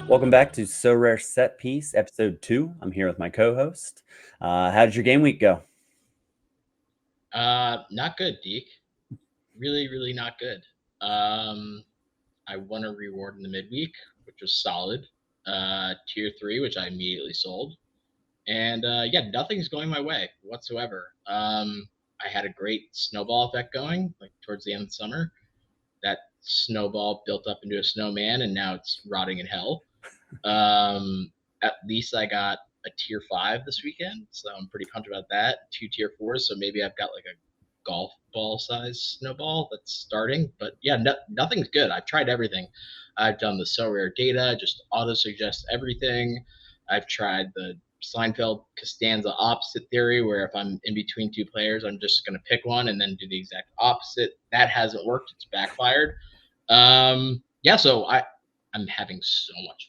Welcome back to So Rare Set Piece, Episode 2. I'm here with my co-host. How did your game week go? Not good, Deke. Really, really not good. I won a reward in the midweek, which was solid. Tier 3, which I immediately sold. And yeah, nothing's going my way whatsoever. I had a great snowball effect going, like towards the end of the summer. That snowball built up into a snowman, and now it's rotting in hell. At least I got a tier 5 this weekend, so I'm pretty pumped about that. 2 tier 4s, so maybe I've got like a golf ball size snowball that's starting. But yeah, nothing's good. I've tried everything. I've done the Sorare data, just auto suggest everything. I've tried the Seinfeld Costanza opposite theory, where if I'm in between two players, I'm just going to pick one and then do the exact opposite. That hasn't worked. It's backfired. Yeah, so I'm having so much fun.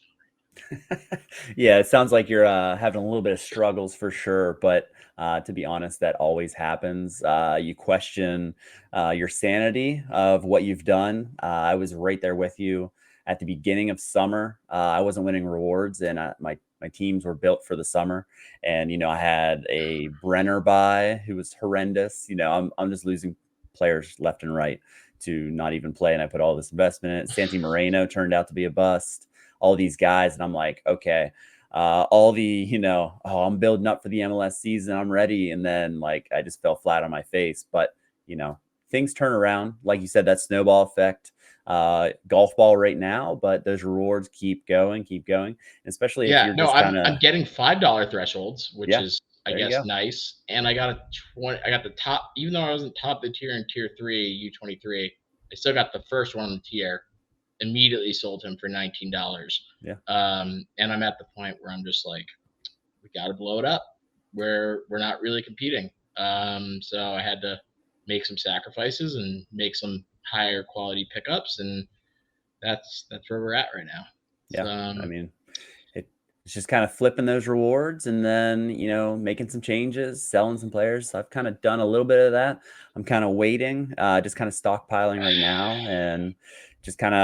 Yeah, it sounds like you're having a little bit of struggles for sure, but to be honest, that always happens. You question your sanity of what you've done. I was right there with you at the beginning of summer. I wasn't winning rewards, and my teams were built for the summer. And I had a Brenner buy who was horrendous. I'm just losing players left and right to not even play, and I put all this investment in it. Santi Moreno turned out to be a bust. All these guys, and I'm like, okay, all the, I'm building up for the MLS season, I'm ready, and then like I just fell flat on my face. But things turn around, like you said, that snowball effect. Golf ball right now, but those rewards keep going, especially if Yeah, you're no, just kind I'm of, getting $5 thresholds, which yeah, is I there you guess go. nice. And I got a 20. I got the top, even though I wasn't top of the tier in tier 3 U23. I still got the first one in the tier. Immediately sold him for $19. Yeah. And I'm at the point where I'm just like, we got to blow it up. We're not really competing. So I had to make some sacrifices and make some higher quality pickups, and that's where we're at right now. Yeah, So, I mean, it's just kind of flipping those rewards and then, making some changes, selling some players. I've kind of done a little bit of that. I'm kind of waiting, just kind of stockpiling right now, and just I'm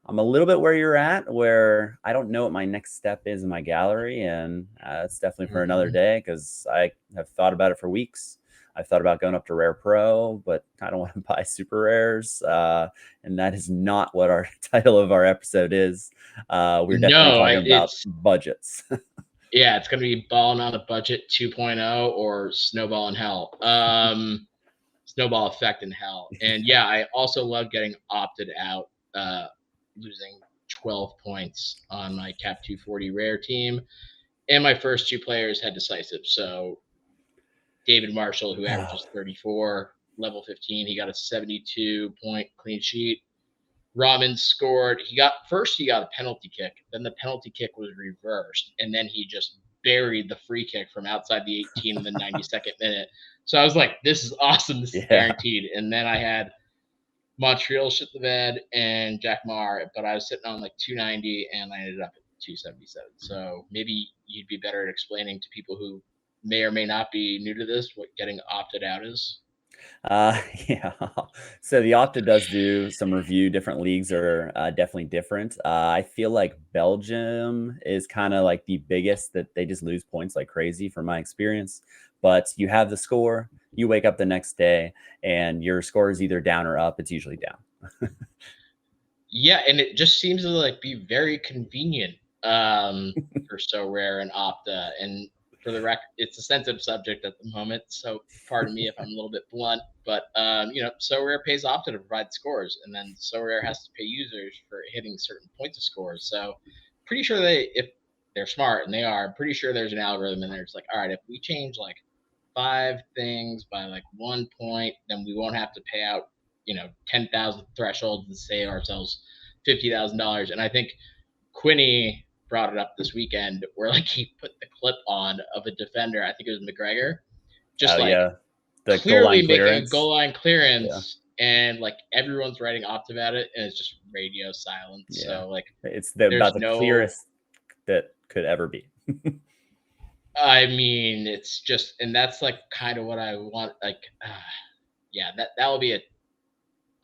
a little bit where you're at, where I don't know what my next step is in my gallery. And it's definitely for another day, because I have thought about it for weeks. I've thought about going up to Rare Pro, but I don't want to buy super rares. And that is not what our title of our episode is. We're definitely no, talking about it's budgets. yeah, it's gonna be Ballin on a Budget 2.0 or Snowball in Hell. Snowball Effect in Hell. And yeah, I also love getting opted out, losing 12 points on my Cap 240 rare team. And my first two players had decisive. So David Marshall, who averages 34, level 15, he got a 72-point clean sheet. Ramen scored. He got a penalty kick. Then the penalty kick was reversed, and then he just buried the free kick from outside the 18 in the 92nd minute. So I was like, "This is awesome. This is Yeah. guaranteed." And then I had Montreal shit the bed and Jack Marr, but I was sitting on like 290, and I ended up at 277. So maybe you'd be better at explaining to people who may or may not be new to this what getting opted out is. Yeah. So the Opta does do some review. Different leagues are definitely different. I feel like Belgium is kind of like the biggest, that they just lose points like crazy from my experience. But you have the score, you wake up the next day, and your score is either down or up. It's usually down. Yeah, and it just seems to like be very convenient for So Rare and Opta. And for the record, it's a sensitive subject at the moment, so pardon me if I'm a little bit blunt. But So Rare pays Opta to provide scores, and then So Rare has to pay users for hitting certain points of scores. So pretty sure if they're smart, and they are, I'm pretty sure there's an algorithm in there. It's like, all right, if we change like 5 things by like 1 point, then we won't have to pay out 10,000 thresholds and save ourselves $50,000. And I think Quinny brought it up this weekend where like he put the clip on of a defender, I think it was McGregor, just Oh like yeah, the goal clearly line making a clearance. goal line Yeah, clearance, and like everyone's writing opt about it, and it's just radio silence. yeah. So like It's there's about the no, clearest that could ever be. I mean, it's just, and that's like kind of what I want. Like, yeah, that will be it.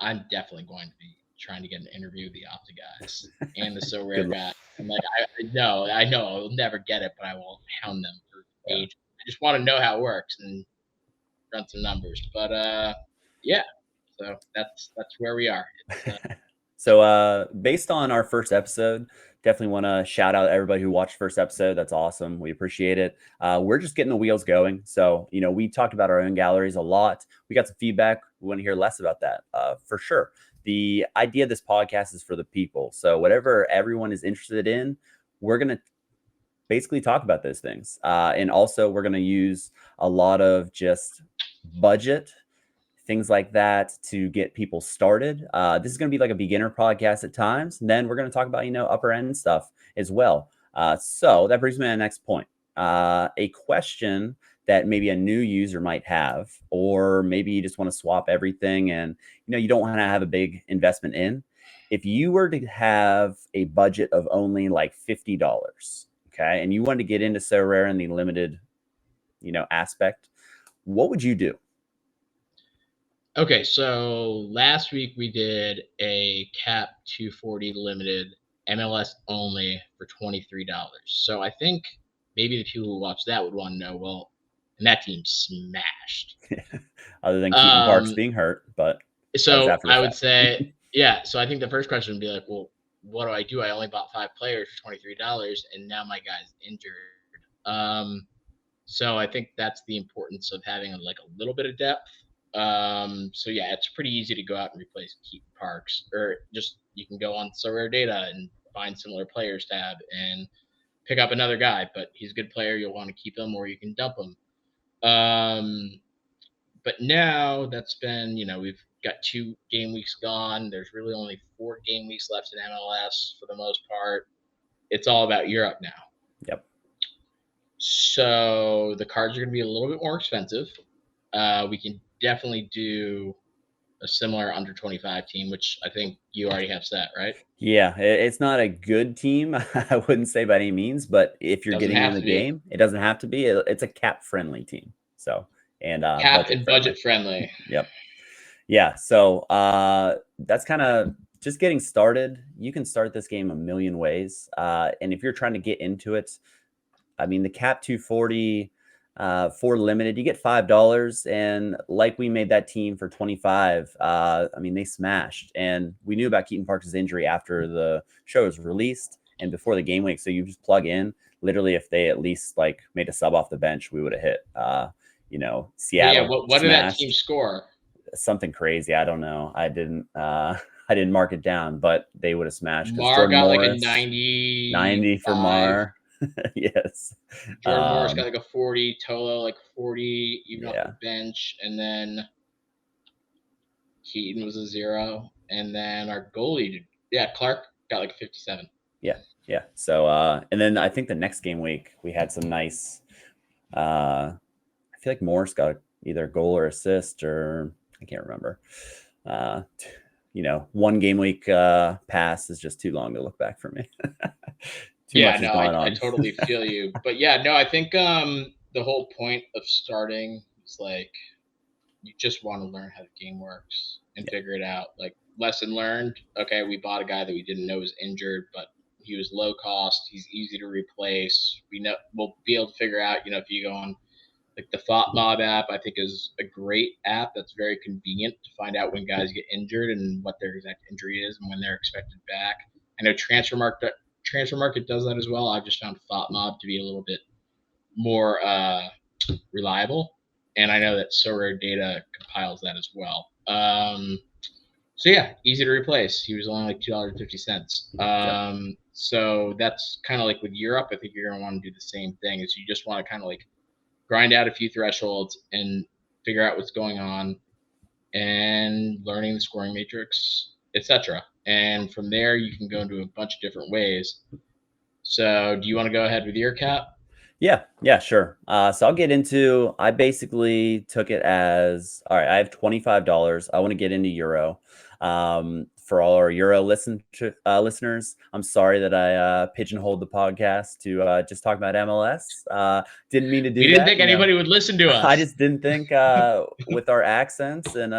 I'm definitely going to be trying to get an interview with the Opta guys and the So Good Rare luck. guy. I'm like, I know I'll never get it, but I will hound them for Yeah. ages. I just want to know how it works and run some numbers. But yeah, so that's where we are. So based on our first episode, definitely want to shout out everybody who watched first episode. That's awesome. We appreciate it. We're just getting the wheels going. So, we talked about our own galleries a lot. We got some feedback. We want to hear less about that for sure. The idea of this podcast is for the people. So whatever everyone is interested in, we're going to basically talk about those things. And also we're going to use a lot of just budget, things like that to get people started. This is going to be like a beginner podcast at times. And then we're going to talk about, upper end stuff as well. So that brings me to the next point. A question that maybe a new user might have, or maybe you just want to swap everything and, you don't want to have a big investment in. If you were to have a budget of only like $50, okay, and you wanted to get into Sorare in the limited, aspect, what would you do? Okay, so last week we did a Cap 240 limited MLS only for $23. So I think maybe the people who watch that would want to know, well, and that team smashed. Other than Keaton Parks being hurt, but that was So after the I would fact. say, yeah. So I think the first question would be like, well, what do I do? I only bought 5 players for $23, and now my guy's injured. So I think that's the importance of having like a little bit of depth. So yeah, it's pretty easy to go out and replace Keaton Parks, or just you can go on SorareDeke and find similar players tab and pick up another guy. But he's a good player, you'll want to keep him, or you can dump him. But now that's been, we've got 2 game weeks gone. There's really only 4 game weeks left in MLS for the most part. It's all about Europe now. Yep. So the cards are going to be a little bit more expensive. We can definitely do a similar under 25 team, which I think you already have set, right? Yeah, it's not a good team, I wouldn't say by any means, but if you're Doesn't getting in have the to be. game, it doesn't have to be. It's a cap-friendly team. So, and Cap budget and friendly. budget friendly. Yep. Yeah. So that's kind of just getting started. You can start this game a million ways. And if you're trying to get into it, I mean, the cap 240 for limited, you get $5. And like we made that team for 25, I mean, they smashed. And we knew about Keaton Parks' injury after the show was released and before the game week. So you just plug in. Literally, if they at least like made a sub off the bench, we would have hit. Seattle. Yeah. What did that team score? Something crazy. I don't know. I didn't mark it down, but they would have smashed because Mar Jordan got Morris, like a 90 for 95. Mar. Yes. Jordan Morris got like a 40, Tolo like 40, even off Yeah. the bench, and then Keaton was a 0, and then our goalie, Clark got like a 57. Yeah. So and then I think the next game week we had some nice I feel like Morris got either goal or assist, or I can't remember. One game week pass is just too long to look back for me. Too much has gone I on. totally feel you. But yeah, no, I think the whole point of starting is like you just want to learn how the game works and figure it out. Like, lesson learned. Okay, we bought a guy that we didn't know was injured, but he was low cost. He's easy to replace. We'll be able to figure out. If you go on like the Thought Mob app, I think is a great app that's very convenient to find out when guys get injured and what their exact injury is and when they're expected back. I know Transfer Market does that as well. I've just found Thought Mob to be a little bit more reliable, and I know that SorareDeke compiles that as well. So yeah, easy to replace. He was only like $2.50. So that's kind of like with Europe. I think you're gonna want to do the same thing. Is you just want to kind of like grind out a few thresholds and figure out what's going on, and learning the scoring matrix, etc. And from there, you can go into a bunch of different ways. So, do you want to go ahead with your cap? Yeah, sure. So I'll get into. I basically took it as, all right, I have $25. I want to get into Euro. For all our Euro listeners, I'm sorry that I pigeonholed the podcast to just talk about MLS. Didn't mean to do that. We didn't think anybody would listen to us. I just didn't think with our accents and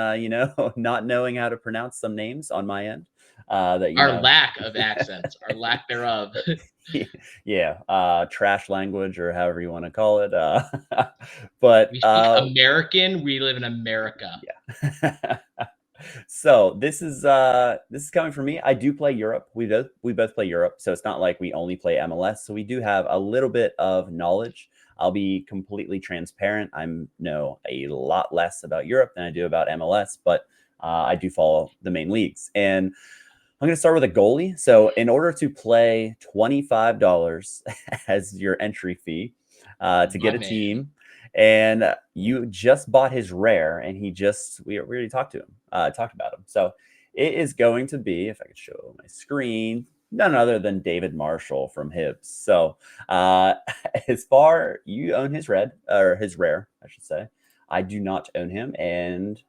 not knowing how to pronounce some names on my end. that you Our know. lack of accents, our lack thereof. Yeah, trash language or however you want to call it. But We speak American. We live in America. yeah. So this is coming from me. I do play Europe. We both play Europe, so it's not like we only play MLS. So we do have a little bit of knowledge. I'll be completely transparent. I know a lot less about Europe than I do about MLS, but I do follow the main leagues. And I'm going to start with a goalie. So in order to play $25 as your entry fee to My get a man. team, and you just bought his rare, and we already talked about him. So it is going to be, if I could show my screen, none other than David Marshall from Hibs. So as far you own his his rare, I should say. I do not own him, and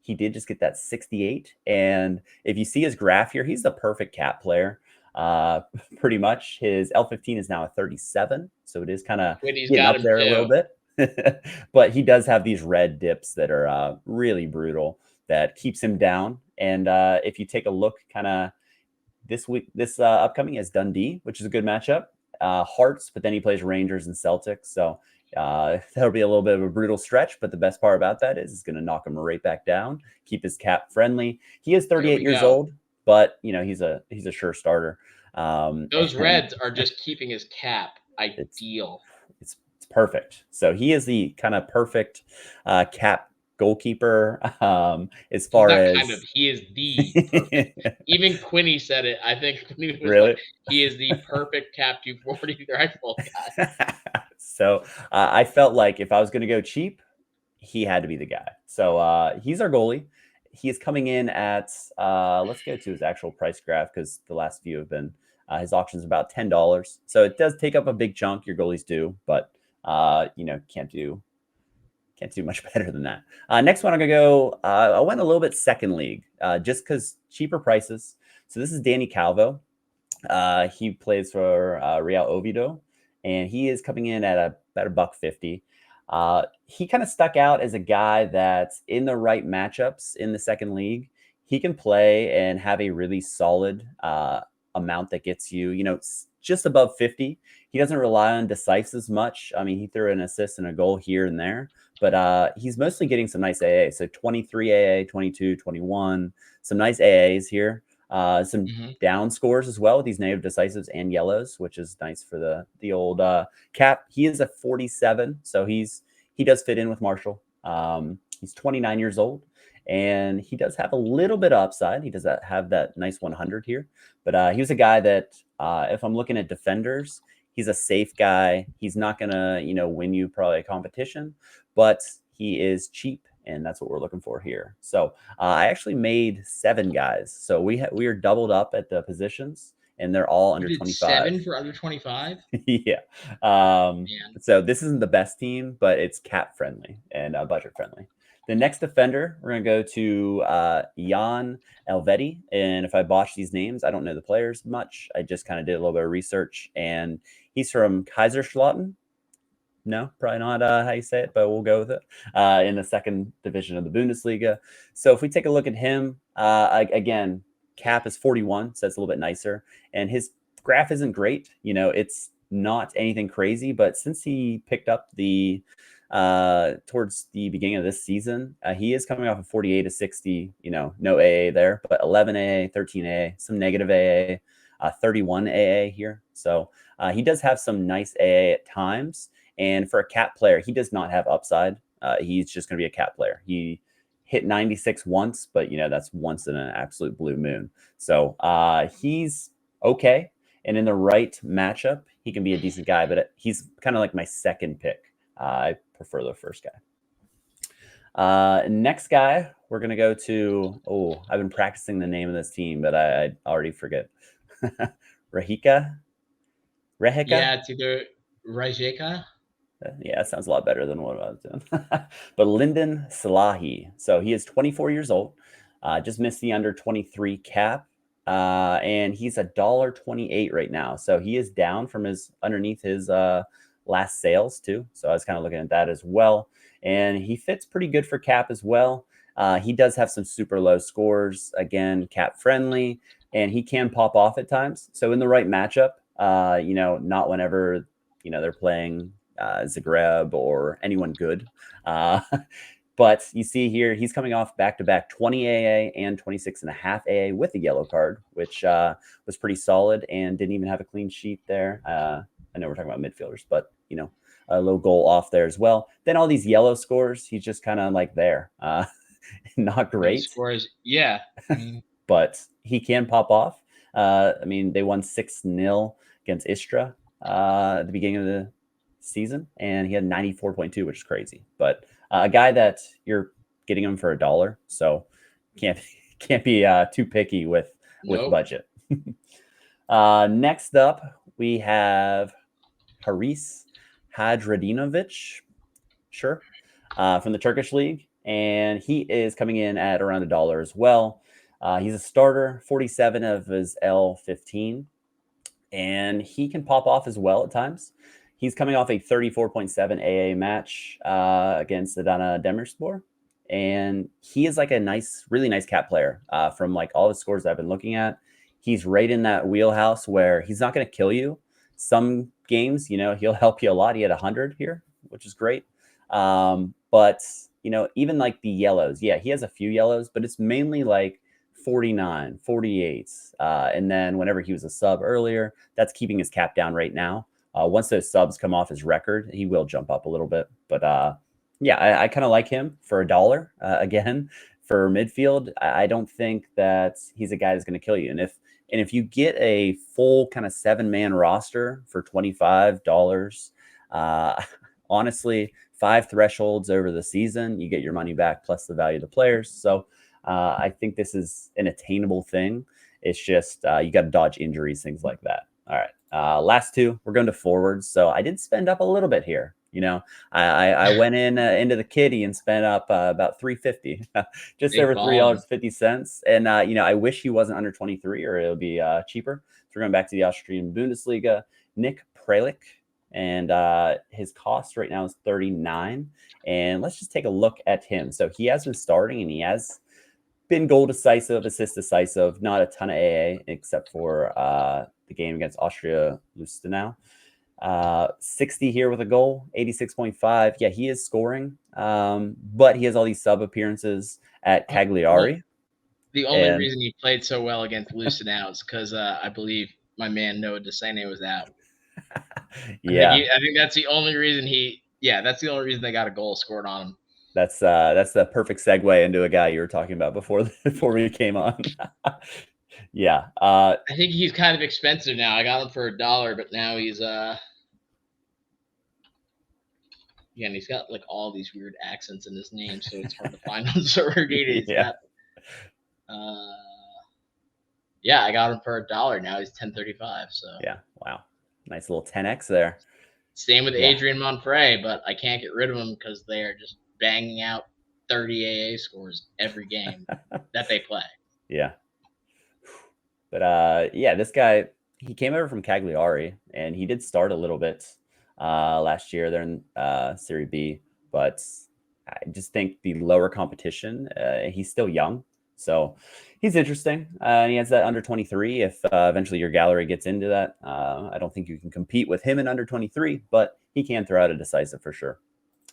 he did just get that 68. And if you see his graph here, he's the perfect cap player. Uh, Pretty much his L15 is now a 37. So it is kind of Whitney's getting got up him there a little too. bit. But he does have these red dips that are really brutal that keeps him down. And if you take a look kind of this upcoming is Dundee, which is a good matchup. Hearts, but then he plays Rangers and Celtics. So that'll be a little bit of a brutal stretch. But the best part about that is it's going to knock him right back down, keep his cap friendly. He is There 38 we years go. old, but he's a sure starter. Those And Reds are just keeping his cap it's ideal. it's perfect. So he is the kind of perfect cap goalkeeper as He's far not kind of, as he is the perfect. Even Quinny said it. I think Quinny was like, really. he is the perfect cap 240 rifle guy. So I felt like if I was going to go cheap, he had to be the guy. So he's our goalie. He is coming in at let's go to his actual price graph because the last few have been his auction's about $10. So it does take up a big chunk. Your goalies do, but can't do much better than that. Next one, I'm gonna go. I went a little bit second league, just because cheaper prices. So this is Danny Calvo. He plays for Real Oviedo, and he is coming in at about a buck 50. He kind of stuck out as a guy that's in the right matchups in the second league. He can play and have a really solid amount that gets you, just above 50. He doesn't rely on decisives much. I mean, he threw an assist and a goal here and there, but he's mostly getting some nice AA. So 23 AA, 22, 21, some nice AAs here. Some Mm-hmm. down scores as well with these native decisives and yellows, which is nice for the old cap. He is a 47, so he does fit in with Marshall. He's 29 years old, and he does have a little bit of upside. He does have that nice 100 here, but he was a guy that if I'm looking at defenders, he's a safe guy. He's not gonna win you probably a competition, but he is cheap, and that's what we're looking for here. So I actually made 7 guys. So we are doubled up at the positions, and they're all You under did 25. 7 for under 25? Yeah. Um, Man. so this isn't the best team, but it's cap friendly and budget friendly. The next defender, we're going to go to Jan Elvedi. And if I botch these names, I don't know the players much. I just kind of did a little bit of research. And he's from Kaiserslautern. No, probably not how you say it, but we'll go with it. In the second division of the Bundesliga. So if we take a look at him, again, cap is 41, so that's a little bit nicer. And his graph isn't great. It's not anything crazy, but since he picked up the towards the beginning of this season, he is coming off of 48 to 60. No AA there, but 11 AA, 13 AA, some negative AA, 31 AA here. So he does have some nice AA at times. And for a cap player, he does not have upside. He's just going to be a cap player. He hit 96 once, but that's once in an absolute blue moon. So he's okay. And in the right matchup, he can be a decent guy, but he's kind of like my second pick. I prefer the first guy. Next guy, we're going to go to, I've been practicing the name of this team, but I already forget. Rahika? Yeah, Rehika? it's either Rajeka. Yeah, that sounds a lot better than what I was doing. But Lyndon Salahi. So he is 24 years old, just missed the under 23 cap. And he's $1.28 right now. So he is down from underneath his last sales too. So I was kind of looking at that as well. And he fits pretty good for cap as well. He does have some super low scores, again, cap friendly, and he can pop off at times. So in the right matchup, not whenever, they're playing Zagreb or anyone good. Uh, but you see here, he's coming off back-to-back 20 AA and 26.5 AA with a yellow card, which was pretty solid and didn't even have a clean sheet there. I know we're talking about midfielders, but, a little goal off there as well. Then all these yellow scores, he's just kind of like there. Not No great, scores. Yeah. I mean, but he can pop off. They won 6-0 against Istra at the beginning of the season, and he had 94.2, which is crazy. But a guy that you're getting him for $1, so can't can't be too picky with nope. budget. Next up, we have Haris Hadradinovic, sure, from the Turkish league, and he is coming in at around $1 as well. He's a starter, 47 of his L15, and he can pop off as well at times. He's coming off a 34.7 AA match against Adana Demirspor, and he is like a really nice cap player from like all the scores I've been looking at. He's right in that wheelhouse where he's not going to kill you. Some games, he'll help you a lot. He had 100 here, which is great. But even like the yellows, yeah, he has a few yellows, but it's mainly like 49, 48. And then whenever he was a sub earlier, that's keeping his cap down right now. Once those subs come off his record, he will jump up a little bit. But yeah, I kind of like him for $1. Again, for midfield, I don't think that he's a guy that's going to kill you. And if you get a full kind of 7-man roster for $25, honestly, 5 thresholds over the season, you get your money back plus the value of the players. So I think this is an attainable thing. It's just you got to dodge injuries, things like that. All right, last two, we're going to forwards. So I did spend up a little bit here. I went into the kitty and spent up about $3.50, just Big over ballin'. $3.50. And I wish he wasn't under 23, or it'll be cheaper. So we're going back to the Austrian Bundesliga. Nick Prelik, and his cost right now is 39. And let's just take a look at him. So he has been starting, and he has been goal decisive, assist decisive, not a ton of AA except for the game against Austria Lustenau. 60 here with a goal, 86.5. Yeah, he is scoring, but he has all these sub appearances at Cagliari. Well, the only reason he played so well against Lustenau is because I believe my man Noah Desene was out. Yeah, I think that's the only reason that's the only reason they got a goal scored on him. that's the perfect segue into a guy you were talking about before we came on. Yeah, I think he's kind of expensive now. I got him for $1, but now he's again, he's got like all these weird accents in his name, so it's hard to find on SorareDeke. Yeah. Yeah, I got him for $1. Now he's 10.35. So yeah, wow, nice little 10x there. Same with Adrian Monfrey, but I can't get rid of him because they are just banging out 30 AA scores every game that they play. Yeah. But yeah, this guy, he came over from Cagliari, and he did start a little bit last year there in Serie B, but I just think the lower competition, he's still young, so he's interesting. He has that under 23. If eventually your gallery gets into that, I don't think you can compete with him in under 23, but he can throw out a decisive for sure.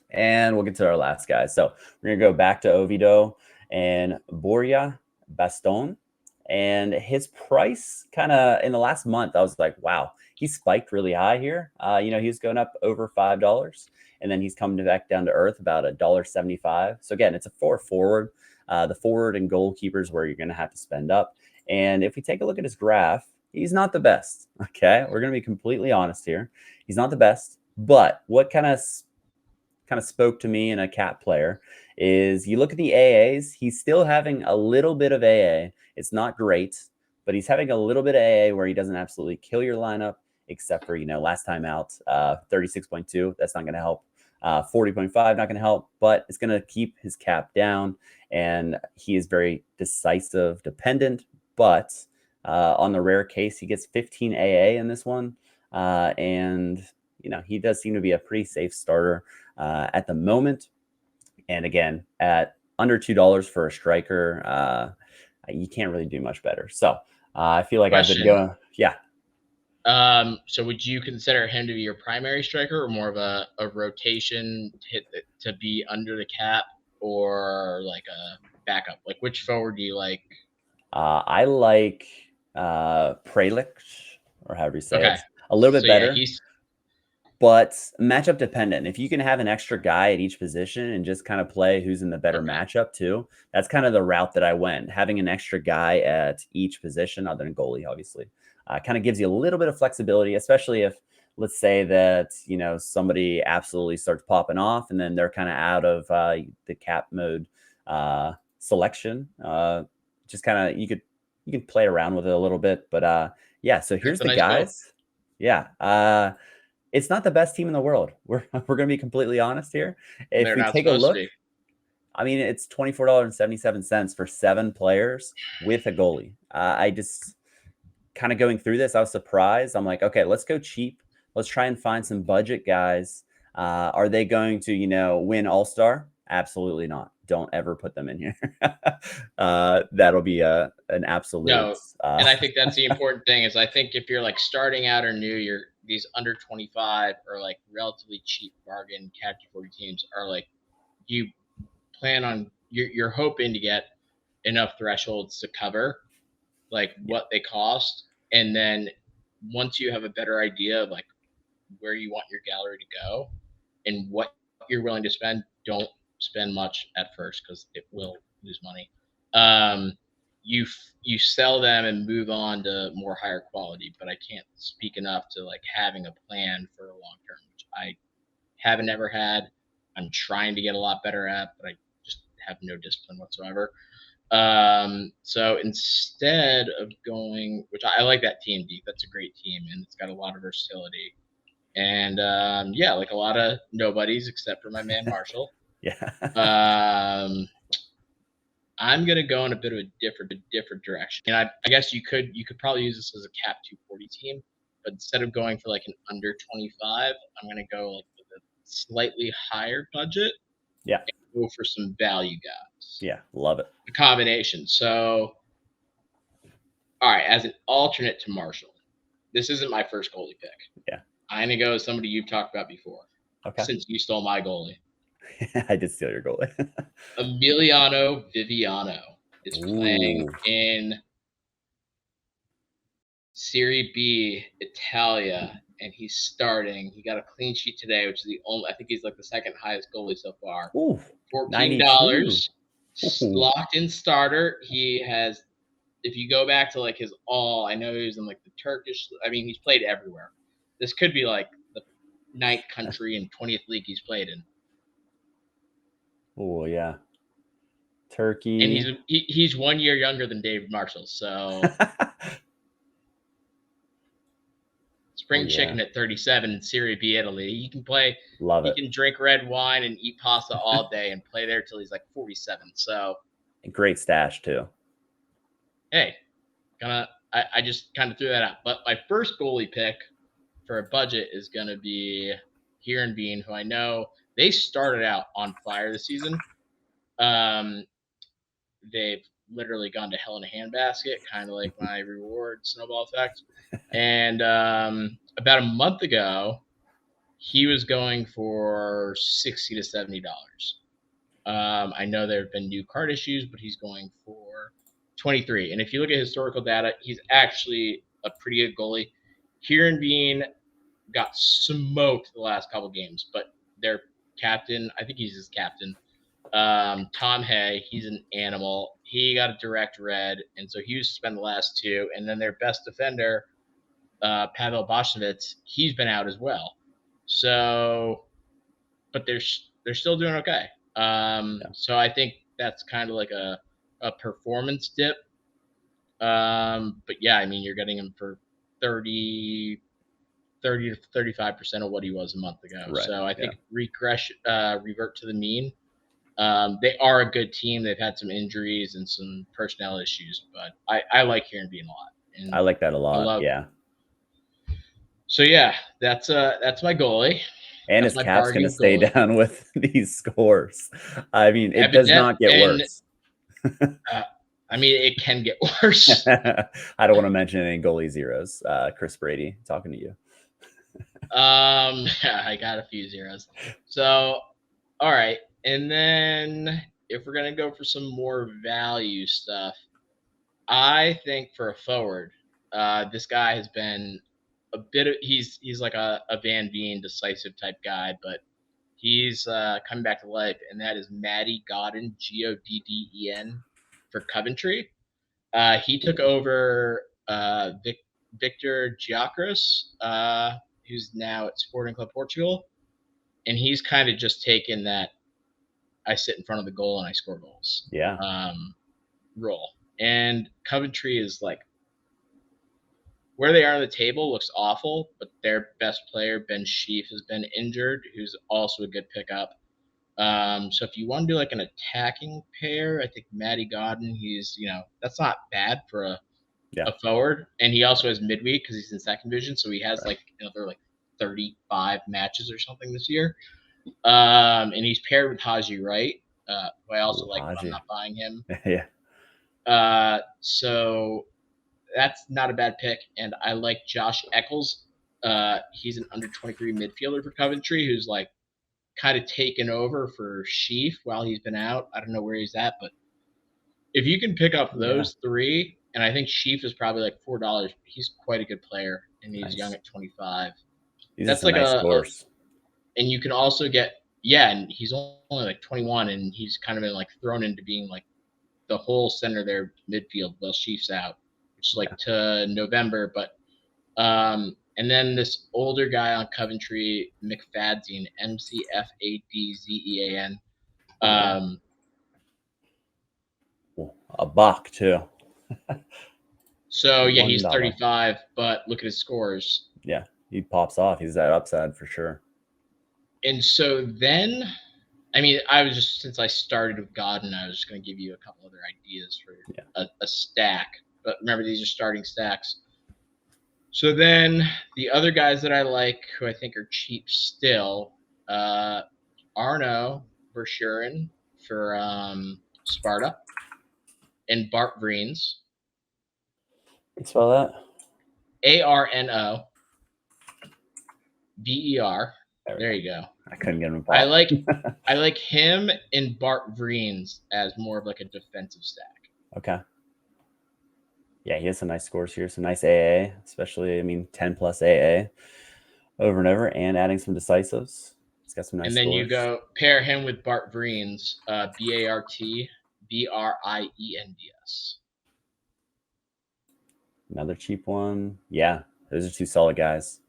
And we'll get to our last guy. So we're going to go back to Oviedo and Borja Baston. And his price kind of in the last month, I was like, wow, he spiked really high here. He was going up over $5, and then he's coming back down to earth about $1.75. So again, it's a forward. The forward and goalkeepers where you're going to have to spend up. And if we take a look at his graph, he's not the best. Okay, we're going to be completely honest here. He's not the best, but what kind of spoke to me in a cat player is you look at the AAs, he's still having a little bit of AA. It's not great, but he's having a little bit of AA where he doesn't absolutely kill your lineup, except for, last time out, 36.2. That's not going to help. 40.5, not going to help, but it's going to keep his cap down. And he is very decisive dependent, but on the rare case, he gets 15 AA in this one. And, he does seem to be a pretty safe starter at the moment. And again, at under $2 for a striker. You can't really do much better. So I feel like I've been Question. going, yeah. So would you consider him to be your primary striker, or more of a rotation to be under the cap, or like a backup? Like, which forward do you like? I like Prelix, or however you say it. Okay, It's a little bit so yeah, better, he's but matchup dependent. If you can have an extra guy at each position and just kind of play who's in the better okay. matchup too, that's kind of the route that I went. Having an extra guy at each position, other than goalie, obviously, kind of gives you a little bit of flexibility, especially if, let's say that, somebody absolutely starts popping off and then they're kind of out of the cap mode selection. Just kind of you can play around with it a little bit, but yeah. So here's That's a the nice build. guys. Yeah. It's not the best team in the world. We're gonna be completely honest here. If They're we not take a supposed to look, be. I mean, it's $24.77 for 7 players with a goalie. I just kind of going through this, I was surprised. I'm like, okay, let's go cheap. Let's try and find some budget guys. Are they going to, win All Star? Absolutely not. Don't ever put them in here. That'll be an absolute. No, and I think that's the important thing. Is I think if you're like starting out or new, you're these under 25 or like relatively cheap bargain catch 40 teams are like you plan on you're hoping to get enough thresholds to cover like Yeah, what they cost, and then once you have a better idea of like where you want your gallery to go and what you're willing to spend, don't spend much at first because it will lose money. um, you sell them and move on to more higher quality, but I can't speak enough to like having a plan for a long term, which I haven't ever had. I'm trying to get a lot better at, but I just have no discipline whatsoever. So instead of going, which I like that team, Deke, that's a great team, and it's got a lot of versatility. And yeah, like a lot of nobodies except for my man Marshall. yeah, Um, I'm gonna go in a bit of a different direction. And I guess you could probably use this as a cap 240 team, but instead of going for like an under 25, I'm gonna go like with a slightly higher budget, yeah, go for some value guys. yeah. Love it. A combination. So all right, as an alternate to Marshall, this isn't my first goalie pick. Yeah. I'm gonna go with somebody you've talked about before, Okay. since you stole my goalie. I did steal your goalie. Emiliano Viviano is playing Ooh. in Serie B Italia, and he's starting. He got a clean sheet today, which is the only. I think he's like the second highest goalie so far. Ooh. $92. $14, Ooh. locked in starter. He has. If you go back to like his all, I know he was in like the Turkish. I mean, he's played everywhere. This could be like the ninth country and 20th league he's played in. Oh yeah. And Turkey. he's 1 year younger than David Marshall. So Oh spring yeah. chicken at 37 in Serie B Italy. He can play. Love He it. can drink red wine and eat pasta all day and play there till he's like 47. So Great stash too. hey, I just kind of threw that out. But my first goalie pick for a budget is gonna be Kieran Bean, who I know they started out on fire this season. Um, they've literally gone to hell in a handbasket, kind of like my reward snowball effect. And about a month ago, he was going for $60 to $70. I know there have been new card issues, but he's going for 23. And if you look at historical data, he's actually a pretty good goalie. Kieran Bean got smoked the last couple games, but their captain, I think he's his captain, Tom Hay, he's an animal. He got a direct red, and so he was suspended the last two. And then their best defender, Pavel Bosnevitz, he's been out as well. So, but they're still doing okay. Yeah. So I think that's kind of like a performance dip. But yeah, I mean, you're getting him for 30 to 35% of what he was a month ago. Right. So I Yeah. think revert to the mean. They are a good team. They've had some injuries and some personnel issues, but I like Kieran Bean a lot, I and like that a I lot. love. Yeah. So yeah, that's my goalie. And That's his my cap's going to bargain stay goalie. down with these scores. I mean, it does Evident, not get and worse. I mean, it can get worse. I don't want to mention any goalie zeros. Chris Brady, talking to you. I got a few zeros. So, all right. And then if we're going to go for some more value stuff, I think for a forward, this guy has been a bit of he's like a Van Veen decisive type guy, but he's coming back to life, and that is Matty Godden, Godden for Coventry. He took over Victor Gyökeres, who's now at Sporting Club Portugal, and he's kind of just taken that I sit in front of the goal and I score goals Yeah. role. And Coventry is like where they are on the table looks awful, but their best player, Ben Sheaf, has been injured, who's also a good pickup. So if you want to do like an attacking pair, I think Matty Godden, he's, that's not bad for a forward. And he also has midweek because he's in second division. So he has like another like 35 matches or something this year. And he's paired with Haji Wright, who I also like, but I'm not buying him. Yeah. So that's not a bad pick. And I like Josh Eccles. He's an under 23 midfielder for Coventry who's like kind of taken over for Sheaf while he's been out. I don't know where he's at, but if you can pick up those three, and I think Sheaf is probably like $4, he's quite a good player, and he's young at 25. These That's are some like nice scores. and you can also get, and he's only like 21, and he's kind of been like thrown into being like the whole center there midfield while Sheaf's out, which is like to November. But and then this older guy on Coventry, McFadzean, McFadzean. A buck too. So yeah, he's 35, but look at his scores. Yeah, he pops off. He's that upside for sure. And so then, I mean, since I started with Godden, I was just going to give you a couple other ideas for a stack. But remember, these are starting stacks. So then the other guys that I like, who I think are cheap still, Arno Verschuren for Sparta, and Bart Vreens. Spell that? Arno Ver. There you go. I couldn't get him. Pop. I like him and Bart Vreens as more of like a defensive stack. Okay. Yeah, he has some nice scores here. Some nice AA, especially 10 plus AA over and over, and adding some decisives. He's got some nice. And then scores. You go pair him with Bart Vreens, BartBriens. Another cheap one. Yeah, those are two solid guys.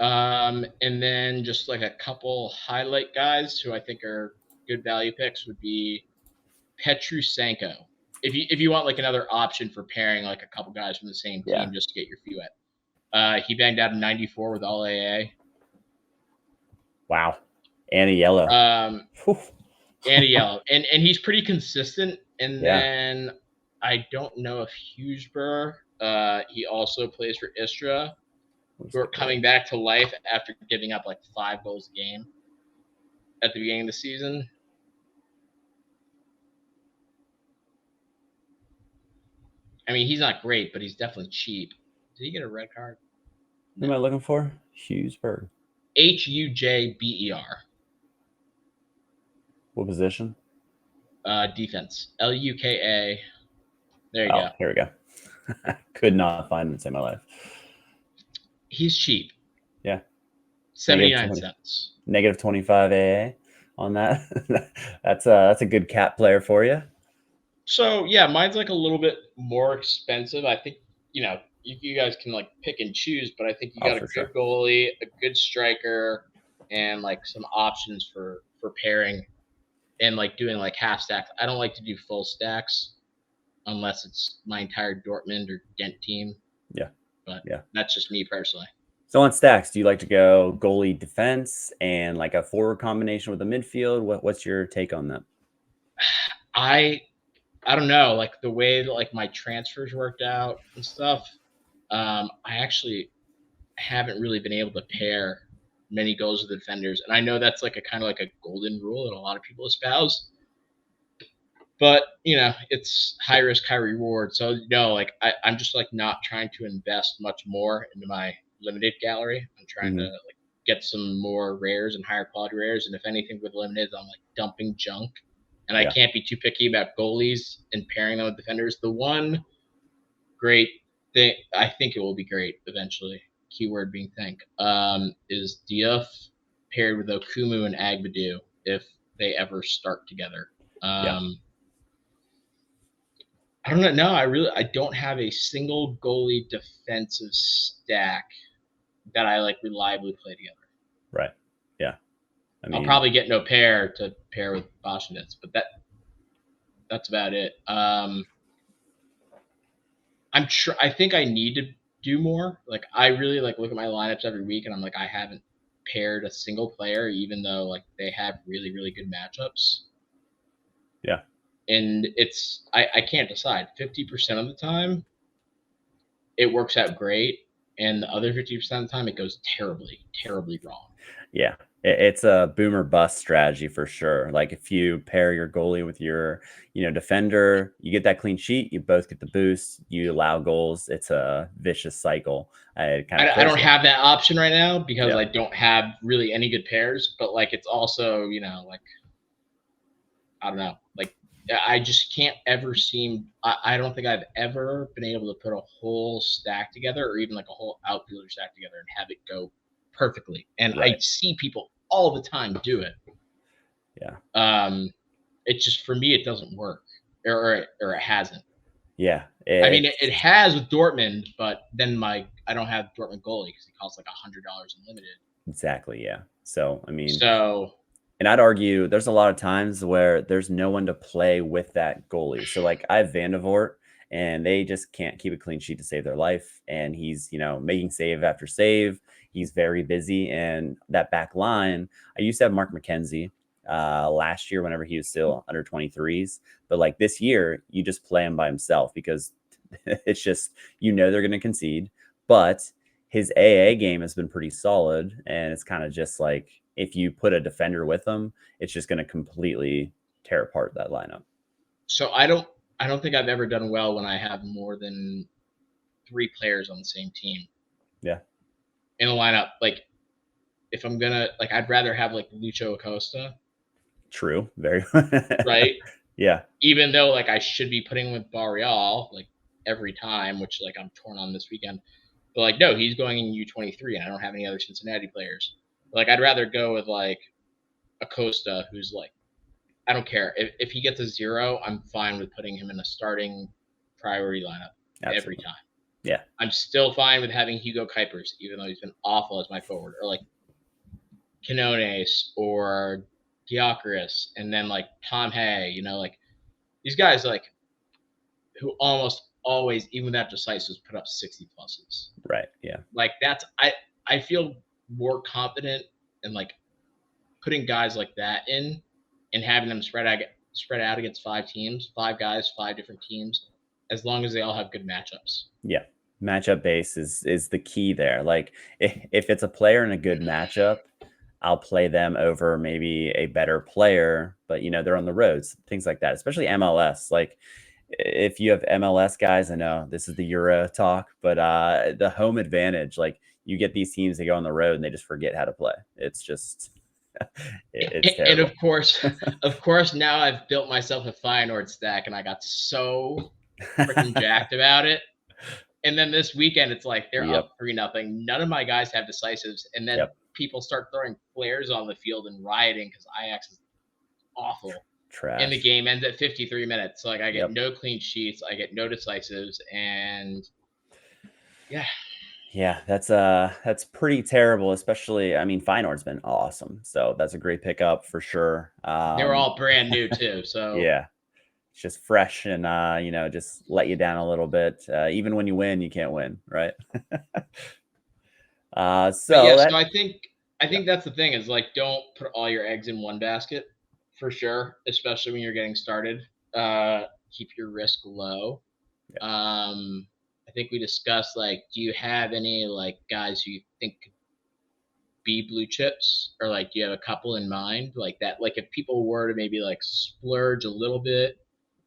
And then just like a couple highlight guys who I think are good value picks would be BroSéCanseco. If you want like another option for pairing like a couple guys from the same team just to get your few at. He banged out a 94 with all AA. Wow. And a yellow. And a yellow. And he's pretty consistent. And then I don't know if Hughes he also plays for Istra, who are coming back to life after giving up like 5 goals a game at the beginning of the season. I mean, he's not great, but he's definitely cheap. Did he get a red card? No. Who am I looking for? Hughesberg. Hujber. What position? Defense. Luka. There you go. Here we go. Could not find him to save my life. He's cheap. Yeah. 79 cents. Negative 25 AA on that. That's a good cap player for you. So yeah, mine's like a little bit more expensive. I think you guys can like pick and choose, but I think you got a good goalie, a good striker, and like some options for pairing and like doing like half stacks. I don't like to do full stacks unless it's my entire Dortmund or Ghent team. Yeah. But that's just me personally. So on stacks, do you like to go goalie defense and like a forward combination with a midfield? What's your take on that? I don't know, like the way that like my transfers worked out and stuff. I actually haven't really been able to pair many goals with the defenders. And I know that's like a kind of like a golden rule that a lot of people espouse. But it's high risk, high reward. So like I'm just like not trying to invest much more into my limited gallery. I'm trying to like get some more rares and higher quality rares. And if anything with limited, I'm like dumping junk. And I can't be too picky about goalies and pairing them with defenders. The one great thing, I think it will be great eventually, keyword being think, is Diouf paired with Okumu and Agbadu if they ever start together. Yeah. I don't know. No, I don't have a single goalie defensive stack that I like reliably play together. Right. Yeah. I'll probably get no pair to pair with Bosnitz, but that's about it. I think I need to do more. Like I really like look at my lineups every week, and I'm like I haven't paired a single player, even though like they have really really good matchups. Yeah. And I can't decide. 50% of the time, it works out great, and the other 50% of the time, it goes terribly, terribly wrong. Yeah. It's a boomer bust strategy for sure. Like if you pair your goalie with your, defender, you get that clean sheet, you both get the boost, you allow goals. It's a vicious cycle. It kind of I kills don't you. have that option right now because Yep. I don't have really any good pairs, but like it's also, like I don't know, like I just can't ever seem. I don't think I've ever been able to put a whole stack together, or even like a whole outfielder stack together, and have it go perfectly. And I Right. see people all the time do it. Yeah. It just for me, it doesn't work, or it hasn't. Yeah. I mean, it has with Dortmund, but then I don't have Dortmund goalie because he costs like $100 in limited. Exactly. Yeah. So, So and I'd argue there's a lot of times where there's no one to play with that goalie. So like I have Vandevort and they just can't keep a clean sheet to save their life. And he's, making save after save. He's very busy. And that back line, I used to have Mark McKenzie last year whenever he was still under 23s. But like this year, you just play him by himself because it's just, they're going to concede. But his AA game has been pretty solid. And it's kind of just like, if you put a defender with him, it's just going to completely tear apart that lineup. so I don't think I've ever done well when I have more than 3 players on the same team Yeah. in a lineup. Like if I'm gonna like, I'd rather have like Lucho Acosta, True. Very. right? Yeah. Even though like I should be putting with Barreal like every time, which like I'm torn on this weekend. But like no, he's going in U23, and I don't have any other Cincinnati players. But, like I'd rather go with like Acosta, who's like I don't care if he gets a 0, I'm fine with putting him in a starting priority lineup every Absolutely. time. Yeah. I'm still fine with having Hugo Kuipers, even though he's been awful as my forward, or like Quinones or Diacaris, and then like Tom Hay, like these guys like who almost always, even without decisives, put up 60 pluses. Right. Yeah. Like that's I feel more confident in like putting guys like that in and having them spread out against 5 teams, 5 guys, 5 different teams, as long as they all have good matchups. Yeah. Matchup base is the key there. Like if it's a player in a good matchup, I'll play them over maybe a better player, but they're on the roads, things like that, especially MLS. Like if you have MLS guys, I know this is the Euro talk, but the home advantage, like you get these teams that go on the road and they just forget how to play. It's just it's And terrible. of course, now I've built myself a Feyenoord stack, and I got so freaking jacked about it. And then this weekend, it's like they're Yep. up 3-0. None of my guys have decisives, and then Yep. people start throwing flares on the field and rioting because Ajax is awful. And the Trash. game ends at 53 minutes. So like I get Yep. no clean sheets, I get no decisives, and yeah, Yeah, that's pretty terrible, especially Feyenoord's been awesome. So that's a great pickup for sure. they were all brand new too. So Yeah. It's just fresh and just let you down a little bit. Even when you win, you can't win, right? but So yeah, so that I think yeah, that's the thing is like don't put all your eggs in one basket for sure, especially when you're getting started. Keep your risk low. yeah. I think we discussed like, do you have any like guys who you think could B blue chips, or like do you have a couple in mind like that? Like if people were to maybe like splurge a little bit,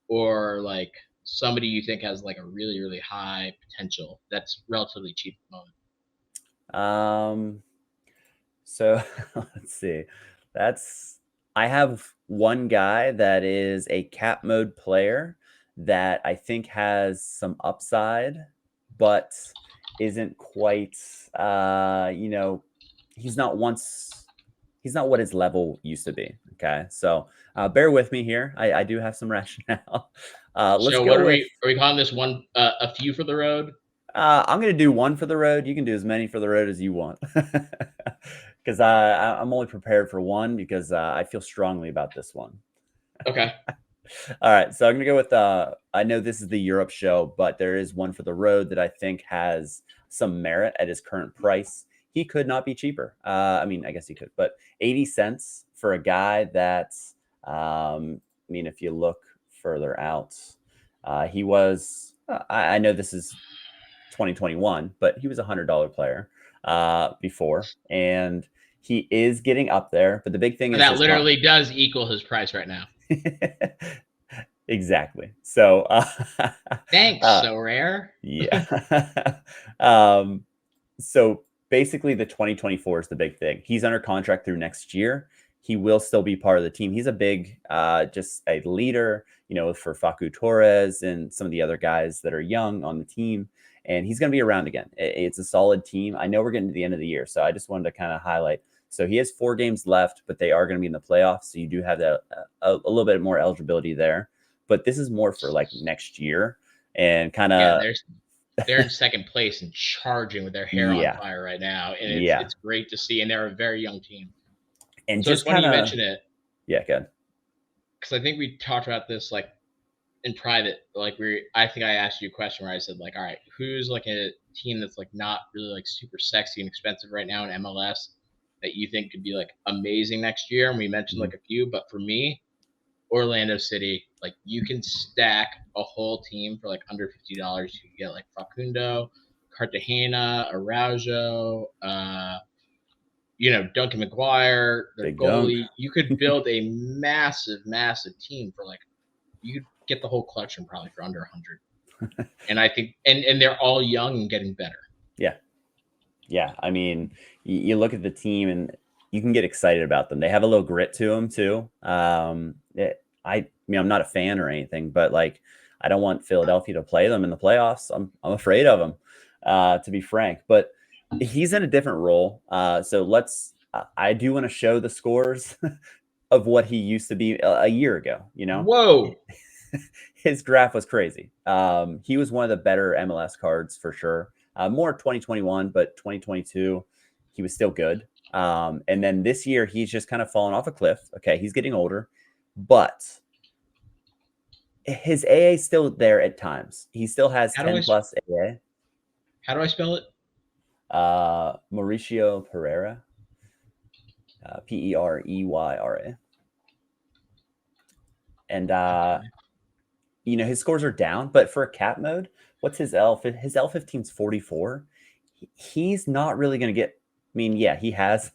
or like somebody you think has like a really really high potential that's relatively cheap at the moment. So let's see. I have one guy that is a cap mode player that I think has some upside, but isn't quite, he's not once, he's not what his level used to be. Okay. So bear with me here. I do have some rationale. Let's So what go with, are we calling this one a few for the road? I'm going to do one for the road. You can do as many for the road as you want. Because I'm only prepared for one because I feel strongly about this one. Okay. All right, so I'm gonna go with. I know this is the Europe show, but there is one for the road that I think has some merit at his current price. He could not be cheaper. I mean, I guess he could, but 80 cents for a guy that's. I mean, if you look further out, he was. I know this is 2021, but he was a $100 player before, and he is getting up there. But the big thing is That his con. literally does equal his price right now. Exactly. So, Thanks, uh, so rare. yeah. um, so basically, the 2024 is the big thing. He's under contract through next year. He will still be part of the team. He's a big, just a leader, for Facu Torres and some of the other guys that are young on the team. And he's going to be around again. It's a solid team. I know we're getting to the end of the year, so I just wanted to kind of highlight. So he has 4 games left, but they are going to be in the playoffs. So you do have that a little bit more eligibility there. But this is more for like next year and kind Yeah, of they're in second place and charging with their hair on yeah, fire right now, and yeah, it's great to see. And they're a very young team. and So it's just funny kind you of mention it, yeah, good. because I think we talked about this like in private. Like I think I asked you a question where I said like, all right, who's like a team that's like not really like super sexy and expensive right now in MLS that you think could be like amazing next year? And we mentioned Mhm. like a few, but for me, Orlando City, like you can stack a whole team for like under $50. You can get like Facundo, Cartagena, Araujo, Duncan McGuire, their Big dunk. goalie. You could build a massive, massive team for like you could get the whole collection probably for under 100. And I think and they're all young and getting better. Yeah. Yeah, I mean, you look at the team and you can get excited about them. They have a little grit to them too. I mean, I'm not a fan or anything, but like, I don't want Philadelphia to play them in the playoffs. I'm afraid of them, to be frank. But he's in a different role. So let's. I do want to show the scores of what he used to be a year ago. Whoa. His graph was crazy. He was one of the better MLS cards for sure. More 2021, but 2022, he was still good. And then this year, he's just kind of fallen off a cliff. Okay, he's getting older, but his AA is still there at times. He still has How do 10 I plus AA. how do I spell it? Mauricio Pereira, Pereyra. And Okay. his scores are down, but for a cap mode, what's his L? His L15 is 44. He's not really going to get. I mean, yeah, he has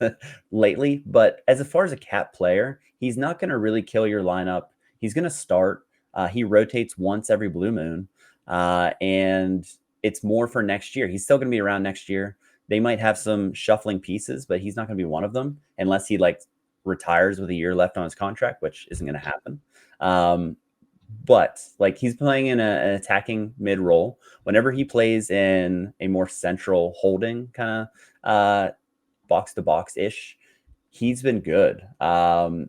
lately, but as far as a cap player, he's not going to really kill your lineup. He's going to start. He rotates once every blue moon, and it's more for next year. He's still going to be around next year. They might have some shuffling pieces, but he's not going to be one of them unless he like retires with a year left on his contract, which isn't going to happen. Um, but like he's playing in an attacking mid role. Whenever he plays in a more central holding kind of box to box ish, he's been good.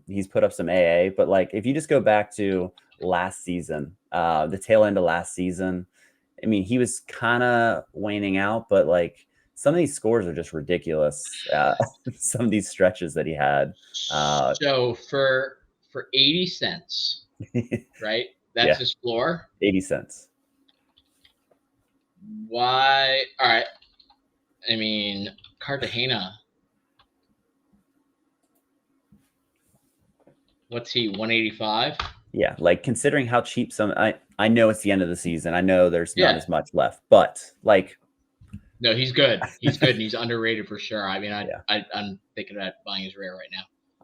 He's put up some AA, but like if you just go back to last season, the tail end of last season, I mean, he was kind of waning out, but like some of these scores are just ridiculous. Some of these stretches that he had. So for 80 cents, right? That's Yeah, his floor. 80 cents. Why? All right. I mean, Cartagena. What's he? 185. Yeah, like considering how cheap some I know it's the end of the season. I know there's not Yeah. as much left, but like No, he's good. He's good, and he's underrated for sure. I mean, Yeah. I'm thinking about buying his rare right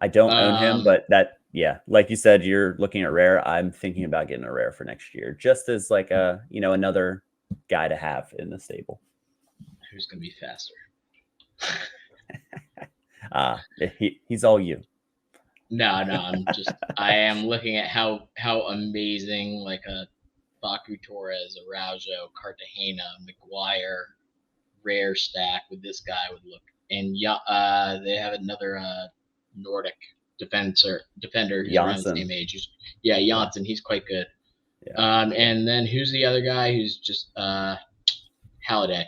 I now. don't own him, but yeah, like you said, you're looking at rare. I'm thinking about getting a rare for next year, just as like another guy to have in the stable. Who's gonna be faster? He's all you. No, I am looking at how amazing like a Baku Torres, Araujo, Cartagena, McGuire, rare stack with this guy would look. And they have another Nordic defender who's around the Janssen. same age. Yeah, Yeah. Janssen, he's quite good. Yeah. And then who's the other guy who's just Halliday?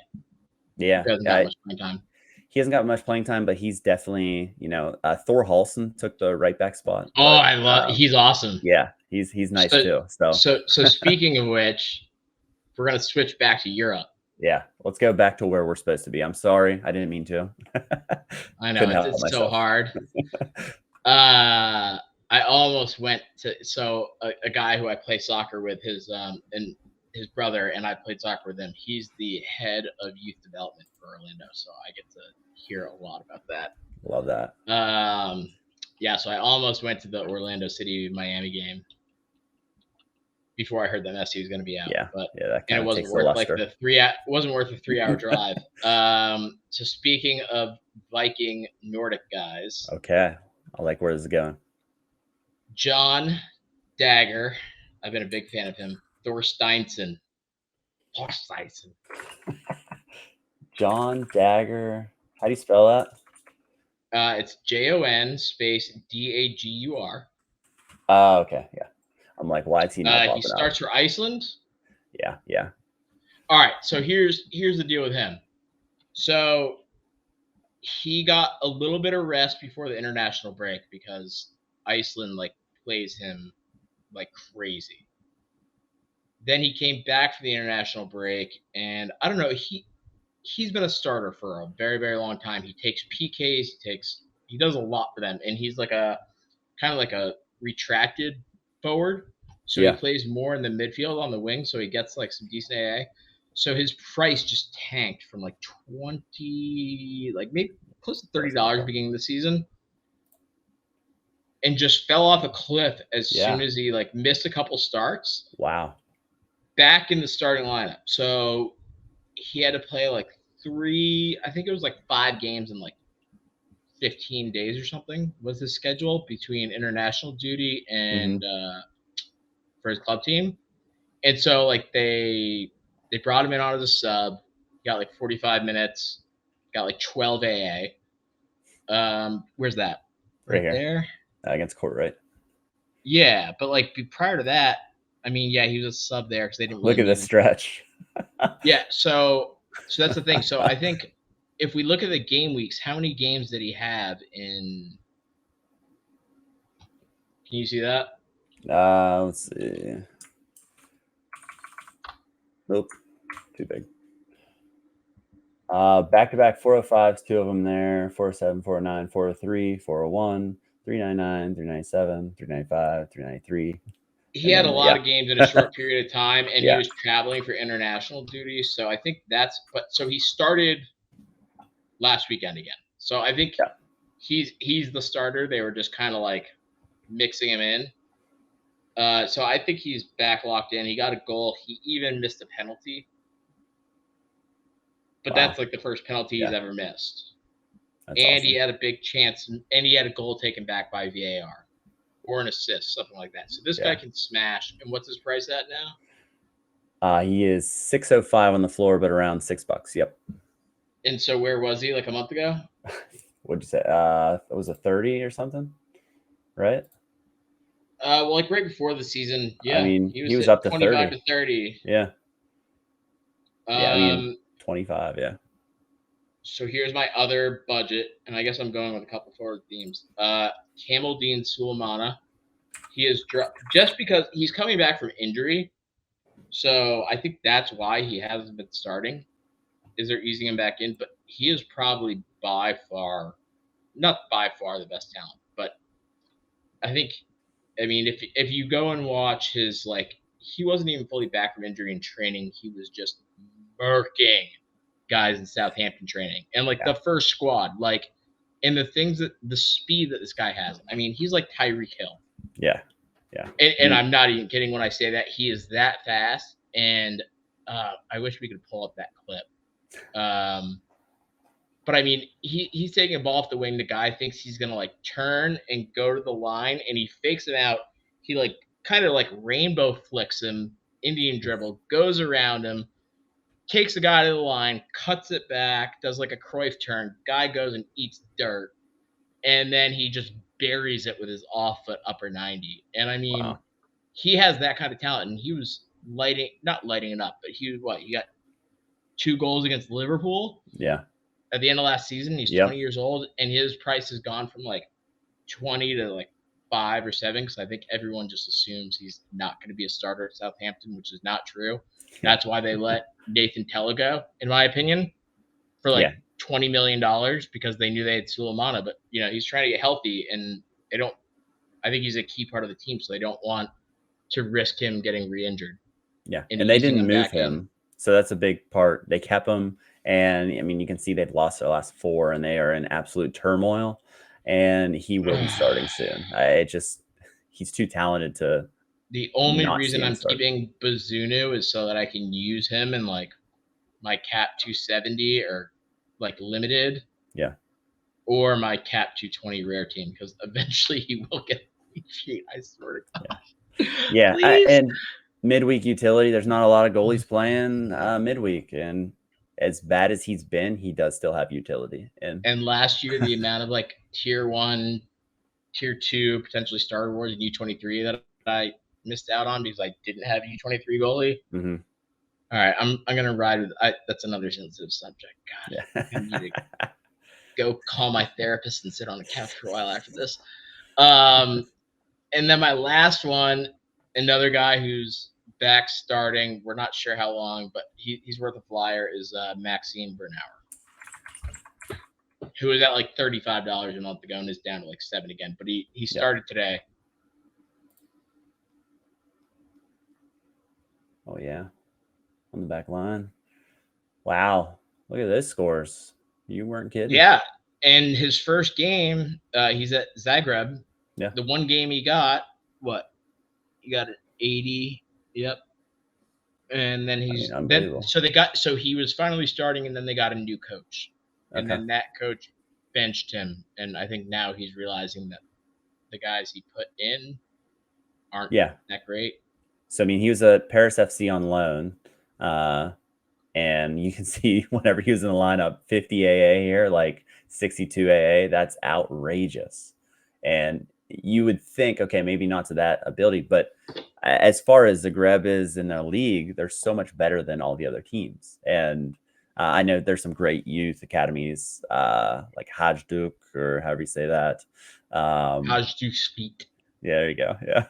Yeah. Who hasn't got much playing time. He hasn't got much playing time, but he's definitely, Thor Halson took the right back spot. Oh, But I love. He's awesome. yeah, he's nice So too. So speaking of which, we're gonna switch back to Europe. yeah, let's go back to where we're supposed to be. I'm sorry, I didn't mean to. I know Couldn't help it's so myself. hard. I almost went to a guy who I play soccer with, his and his brother, and I played soccer with him. He's the head of youth development for Orlando, so I get to hear a lot about that. Love that. Yeah, so I almost went to the Orlando City Miami game before I heard that Messi was going to be out. Yeah, But yeah, that and kind it of wasn't takes the worth like luster. it wasn't worth the 3 hour drive. So speaking of Viking Nordic guys, Okay, I like where this is going. John Dagger, I've been a big fan of him. Thorsteinsson. John Dagger. How do you spell that? It's Jon space Dagur. Oh, okay, yeah. I'm like, why is he not He popping up? starts for Iceland. Yeah. All right, so here's the deal with him. So he got a little bit of rest before the international break because Iceland like plays him like crazy. Then he came back for the international break, and I don't know, he's been a starter for a very, very long time. He takes PKs, he does a lot for them, and he's like a kind of like a retracted forward. So he Yeah. plays more in the midfield on the wing, so he gets like some decent AA. So his price just tanked from like 20, like maybe close to $30 beginning of the season, and just fell off a cliff as soon as he like missed a couple starts. Wow. Back in the starting lineup. So he had to play like I think it was like 5 games in like 15 days or something was his schedule between international duty and for his club team. And so like they brought him in on as a sub. He got like 45 minutes, got like 12 AA. Where's that? Right here. There. Against Court, Yeah, but like prior to that, I mean, yeah, he was a sub there because they didn't really look at this stretch. Yeah, so that's the thing. So I think if we look at the game weeks, how many games did he have in? Can you see that? Let's see. Nope, too big. Back-to-back 405s, 2 of them there. 407, 409, 403, 401, 399, 397, 395, 393. He had a lot of games in a short period of time, and he was traveling for international duty. So I think so he started last weekend again. So I think he's the starter. They were just kind of like mixing him in. So I think he's back locked in. He got a goal. He even missed a penalty. But that's like the first penalty he's ever missed. That's and awesome. he had a big chance, and he had a goal taken back by VAR or an assist, something like that. So this guy can smash. And what's his price at now? He is 605 on the floor, but around $6. Yep. And so where was he like a month ago? What'd you say? It was a 30 or something, right? Well, like right before the season, yeah. I mean, he was up to 25 30. to 30. Yeah. I mean, 25, yeah. So here's my other budget, and I guess I'm going with a couple forward themes. Kamaldeen Sulemana. He is just because he's coming back from injury, so I think that's why he hasn't been starting. Is they're easing him back in, but he is probably not by far the best talent, but I think, I mean, if you go and watch he wasn't even fully back from injury in training. He was just murking guys in Southampton training, and like Yeah. the first squad, like, and the speed that this guy has. I mean, he's like Tyreek Hill. Yeah. Yeah. And I'm not even kidding when I say that. He is that fast, and I wish we could pull up that clip. But I mean, he's taking a ball off the wing. The guy thinks he's gonna like turn and go to the line, and he fakes him out. He like kind of like rainbow flicks him, Indian dribble, goes around him, takes the guy to the line, cuts it back, does like a Cruyff turn. Guy goes and eats dirt, and then he just buries it with his off foot upper 90. And I mean, Wow. he has that kind of talent, and he was not lighting it up, but he was what? He got 2 goals against Liverpool Yeah. at the end of last season. He's Yep. 20 years old, and his price has gone from like 20 to like 5 or 7, because I think everyone just assumes he's not going to be a starter at Southampton, which is not true. Yeah. That's why they let Nathan Tella go, in my opinion, for like Yeah. $20 million, because they knew they had Sulemana. But he's trying to get healthy, and they don't. I think he's a key part of the team, so they don't want to risk him getting re-injured. Yeah. And And they easing didn't him move back in. him. So that's a big part. They kept him. And I mean, you can see they've lost their last 4 and they are in absolute turmoil. And he will be starting soon. He's too talented to The only not see reason him I'm start. keeping Bazunu is so that I can use him in like my cap 270 or like limited, Yeah. or my cap 220 rare team, because eventually he will get a sheet. I swear to God. Yeah. Please. And midweek utility, there's not a lot of goalies playing midweek. And as bad as he's been, he does still have utility. And last year, the amount of like tier 1, tier 2, potentially Star Wars and U23 that I missed out on because I didn't have a U23 goalie. Mm-hmm. All right, I'm gonna ride with. That's another sensitive subject. God, Yeah. I need to go call my therapist and sit on the couch for a while after this. And then my last one, another guy who's back starting. We're not sure how long, but he's worth a flyer. Is Maxime Bernauer, who was at like $35 a month ago and is down to like 7 again. But he Yeah. started today. Oh yeah. On the back line. Wow. Look at those scores. You weren't kidding. Yeah. And his first game, he's at Zagreb. Yeah. The one game he got, what? He got an 80. Yep. And then he was finally starting, and then they got a new coach. And Okay. then that coach benched him. And I think now he's realizing that the guys he put in aren't that great. So, I mean, he was at Paris FC on loan. And you can see whenever he was in the lineup, 50 AA here, like 62 AA, that's outrageous. And you would think, okay, maybe not to that ability, but as far as Zagreb is in the league, they're so much better than all the other teams. And I know there's some great youth academies, like Hajduk, or however you say that. Hajduk speak. Yeah, there you go. Yeah.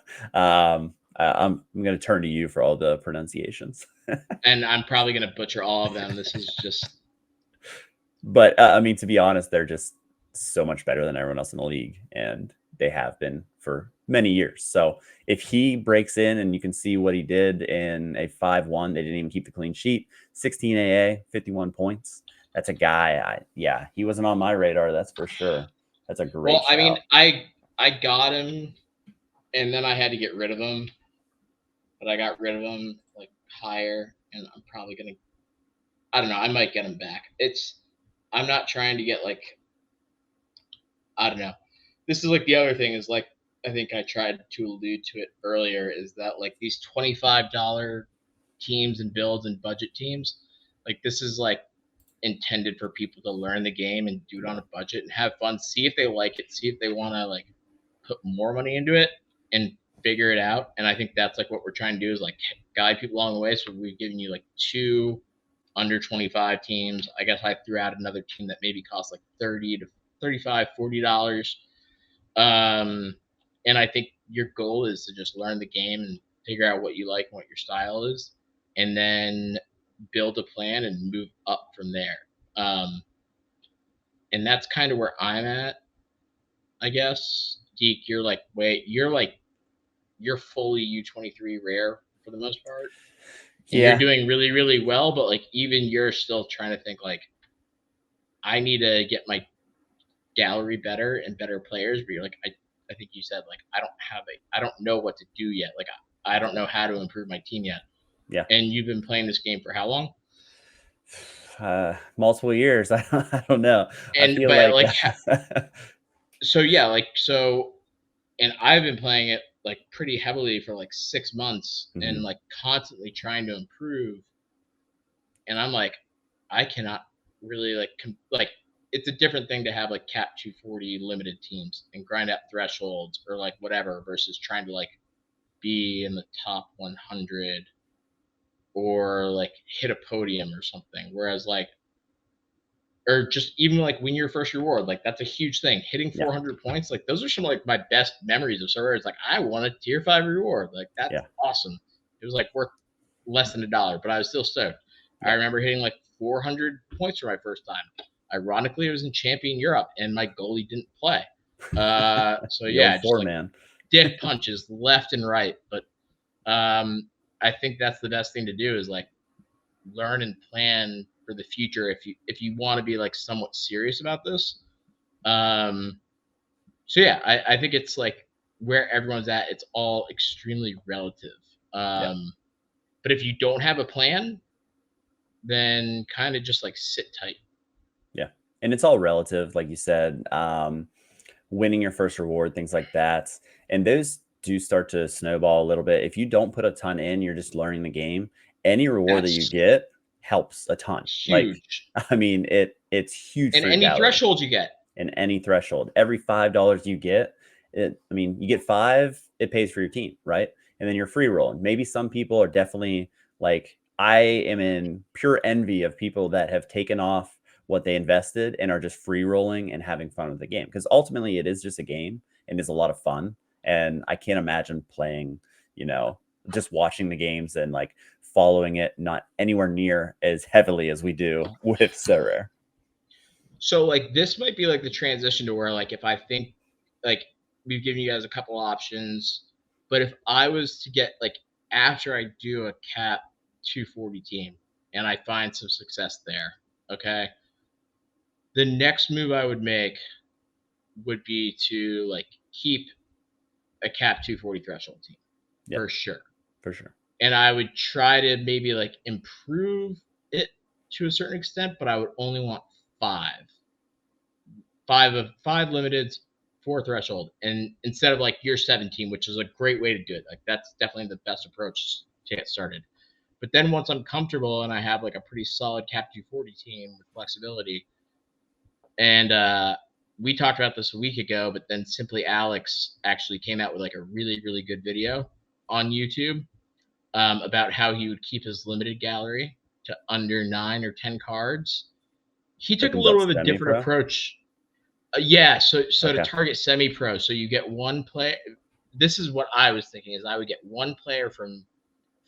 I'm going to turn to you for all the pronunciations. And I'm probably going to butcher all of them. This is just. But I mean, to be honest, they're just so much better than everyone else in the league, and they have been for many years. So if he breaks in, and you can see what he did in a 5-1, they didn't even keep the clean sheet. 16 AA, 51 points. That's a guy. He wasn't on my radar. That's for sure. That's a great. Well, I mean, I got him, and then I had to get rid of him. But I got rid of him like higher, and I'm probably gonna. I don't know. I might get him back. I'm not trying to get like. I don't know. This is like the other thing is like I think I tried to allude to it earlier, is that like these $25 teams and builds and budget teams, like this is like intended for people to learn the game and do it on a budget and have fun, see if they like it, see if they want to like put more money into it and figure it out. And I think that's like what we're trying to do, is like guide people along the way. So we've given you like 2 under 25 teams. I guess I threw out another team that maybe costs like 30 to 35, $40. And I think your goal is to just learn the game and figure out what you like and what your style is, and then build a plan and move up from there. And that's kind of where I'm at, I guess. Deke, you're fully U23 rare for the most part. and you're Yeah. doing really, really well, but like even you're still trying to think like, I need to get my gallery better and better players. But you're like, I think you said like, I don't know what to do yet. Like, I don't know how to improve my team yet. Yeah. And you've been playing this game for how long? Multiple years. I don't know. I And feel but like like, so yeah, like so, and I've been playing it like pretty heavily for like 6 months and Mhm. like constantly trying to improve. And I'm like, I cannot really like it's a different thing to have like cap 240 limited teams and grind out thresholds or like whatever versus trying to like be in the top 100 or like hit a podium or something. Whereas like, or just even like win your first reward, like that's a huge thing. Hitting Yeah. 400 points, like those are some of like my best memories of Sorare. It's like I won a tier 5 reward, like that's Yeah. awesome. It was like worth less than $1, but I was still stoked. I Yeah. remember hitting like 400 points for my first time. Ironically, it was in Champion Europe, and my goalie didn't play. So The old yeah, just four like man. dick punches left and right. But I think that's the best thing to do is like learn and plan for the future if you want to be like somewhat serious about this. Um, so yeah, I think it's like where everyone's at. It's all extremely relative. Yeah. But if you don't have a plan, then kind of just like sit tight. Yeah. And it's all relative, like you said. Winning your first reward, things like that. And those do start to snowball a little bit. If you don't put a ton in, you're just learning the game. Any reward that you That's get helps a ton. Like, huge. I mean, it's huge And for your any gallery threshold you get, in any threshold. Every $5 you get, I mean, you get five, it pays for your team, right? And then you're free rolling. Maybe some people are definitely like, I am in pure envy of people that have taken off what they invested and are just free rolling and having fun with the game. Because ultimately, it is just a game and it's a lot of fun. And I can't imagine playing, you know, just watching the games and like following it not anywhere near as heavily as we do with Sorare. so like this might be like the transition to where like if I think like we've given you guys a couple options, but if I was to get like after I do a cap 240 team and I find some success there, okay, the next move I would make would be to like keep a cap 240 threshold team Yeah, for sure. for sure. And I would try to maybe like improve it to a certain extent, but I would only want five five limiteds, four threshold, and instead of like your 17, which is a great way to do it. Like that's definitely the best approach to get started. But then once I'm comfortable and I have like a pretty solid cap 240 team with flexibility, and we talked about this a week ago, but then Simply Alex actually came out with like a really really good video on YouTube about how he would keep his limited gallery to under 9 or 10 cards. He took a Opens up little bit of a different semi-pro? approach. Yeah, so to Okay, target semi-pro, so you get one play. This is what I was thinking: is I would get one player from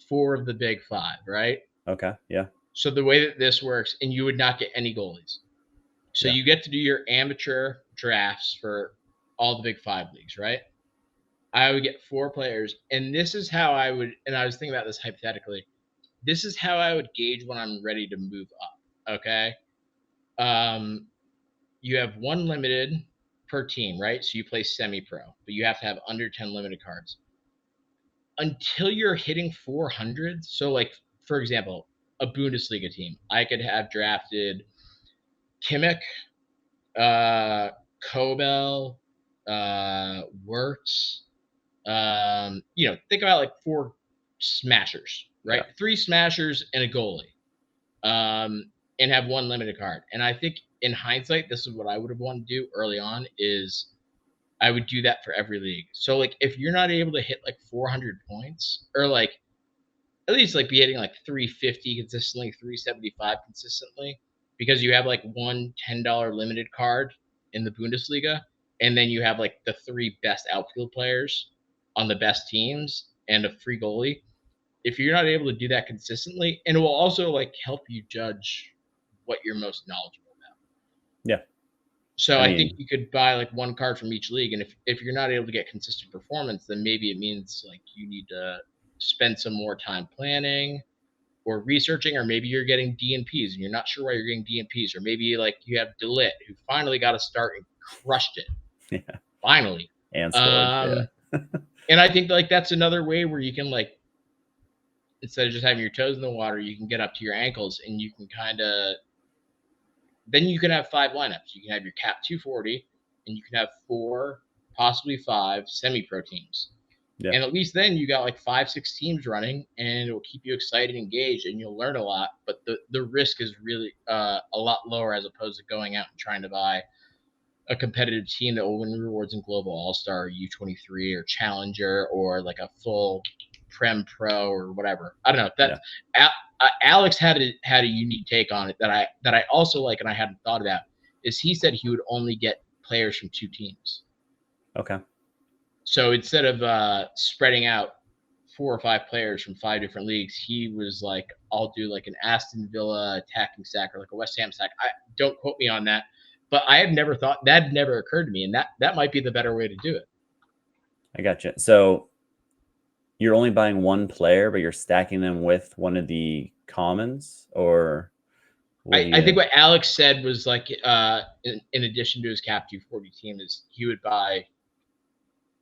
four of the big five, right? okay, yeah, So the way that this works, and you would not get any goalies. So yeah, you get to do your amateur drafts for all the big five leagues, right? I would get four players, and this is how I would. And I was thinking about this hypothetically. This is how I would gauge when I'm ready to move up. Okay. Um, you have one limited per team, right? So you play semi pro, but you have to have under 10 limited cards until you're hitting 400. So, like, for example, a Bundesliga team, I could have drafted Kimmich, uh, Kobel, Wirtz. Think about like four smashers, right? yeah, Three smashers and a goalie. And have one limited card. And I think in hindsight, this is what I would have wanted to do early on is I would do that for every league. So like if you're not able to hit like 400 points or like at least like be hitting like 350 consistently, 375 consistently because you have like one $10 limited card in the Bundesliga and then you have like the three best outfield players on the best teams and a free goalie. If you're not able to do that consistently, and it will also like help you judge what you're most knowledgeable about. yeah. So I I think mean, you could buy like one card from each league, and if you're not able to get consistent performance, then maybe it means like you need to spend some more time planning, or researching, or maybe you're getting DNPs and you're not sure why you're getting DNPs, or maybe like you have Delit who finally got a start and crushed it. Yeah. Finally. And scored. Yeah. And I think like that's another way where you can like, instead of just having your toes in the water, you can get up to your ankles and you can kind of, then you can have 5 lineups. You can have your cap 240 and you can have 4, possibly 5 semi-pro teams. Yeah. And at least then you got like 5, 6 teams running, and it will keep you excited and engaged, and you'll learn a lot. But the risk is really a lot lower as opposed to going out and trying to buy a competitive team that will win rewards in Global All-Star, U23, or Challenger, or like a full Prem Pro or whatever. I don't know. That Alex had a unique take on it that I also like, and I hadn't thought about. Is he said he would only get players from 2 teams. Okay. So instead of spreading out 4 or 5 players from 5 different leagues, he was like, I'll do like an Aston Villa attacking stack or like a West Ham stack. Don't quote me on that, but I had never thought, that had never occurred to me, and that might be the better way to do it. I gotcha. So you're only buying 1 player, but you're stacking them with one of the commons, or I think what Alex said was like, in addition to his cap 240 team, is he would buy